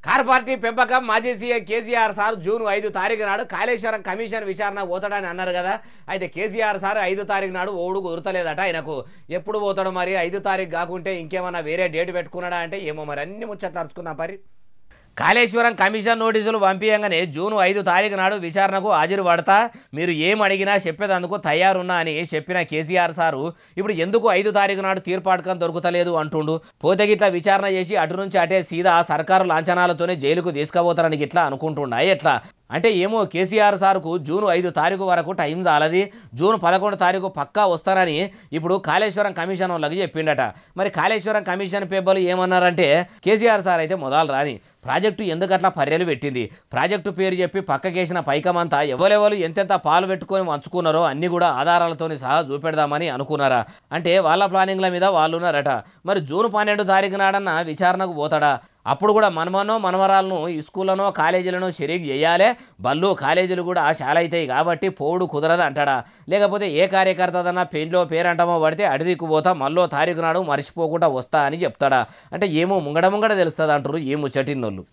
Car party పెంపకం మాజీ CM KCR sir June 5 తారీఖు నాడు కాళేశ్వరం కమిషన్ విచారణ పోతాడని అన్నారు కదా. అయితే కేసీఆర్ సార్ 5 తారీఖు నాడు ఓడు కుదురతలేదట. ఆయనకు ఎప్పుడు పోతాడు మరి? 5 తారీఖు కాకుంటే ఇంకేమన్నా వేరే డేట్ పెట్టుకున్నాడా అంటే ఏమో మరి. అన్ని ముచ్చట్లు అరుచుకుందాం పరి. కాళేశ్వరం కమిషన్ నోటీసులు పంపించగానే జూన్ 5 తారీఖు నాడు విచారణకు హాజరు పడతా, మీరు ఏం అడిగినా చెప్పేందుకు తయారున్నా అని చెప్పిన కేసీఆర్ సారు ఇప్పుడు ఎందుకు 5 తారీఖు నాడు తీర్పాటకం దొరుకుతలేదు అంటుండు. పోతే గిట్లా విచారణ చేసి అటు నుంచి అటే సీదా సర్కారు లాంఛనాలతోనే జైలుకు తీసుకుపోతారని గిట్లా అనుకుంటున్నా ఎట్లా అంటే ఏమో. కేసీఆర్ సార్కు జూన్ 5 తారీఖు వరకు టైం చాలది, జూన్ 11 తారీఖు పక్కా వస్తానని ఇప్పుడు కాళేశ్వరం కమిషన్ వాళ్ళకి చెప్పిండట. మరి కాళేశ్వరం కమిషన్ పేపర్లు ఏమన్నారంటే కేసీఆర్ సార్ అయితే మొదలు రాని ప్రాజెక్టు ఎందుకట్లా పర్యలు పెట్టింది, ప్రాజెక్టు పేరు చెప్పి పక్కకేసిన పైకమంతా ఎవరెవరు ఎంతెంత పాలు పెట్టుకొని వంచుకున్నారో అన్నీ కూడా ఆధారాలతోని సహా చూపెడదామని అనుకున్నారా అంటే వాళ్ళ ప్లానింగ్ల మీద వాళ్ళు ఉన్నారట. మరి జూన్ 12 తారీఖు నాడన్న విచారణకు పోతాడా? అప్పుడు కూడా మనమనో మనవరాలను స్కూళ్ళనో కాలేజీలను షరీక్ చేయాలి, బళ్ళు కాలేజీలు కూడా చాలా అవుతాయి కాబట్టి పోడు కుదరదు అంటాడా? లేకపోతే ఏ కార్యకర్తదన్నా పెళ్ళో పేరంటమో పడితే అడిదిక్కుపోతా మళ్ళీ తారీఖు నాడు మర్చిపోకుండా వస్తా అని చెప్తాడా? అంటే ఏమో ముంగడ తెలుస్తుంది అంటారు ఈ ముచ్చటిన్నోళ్ళు.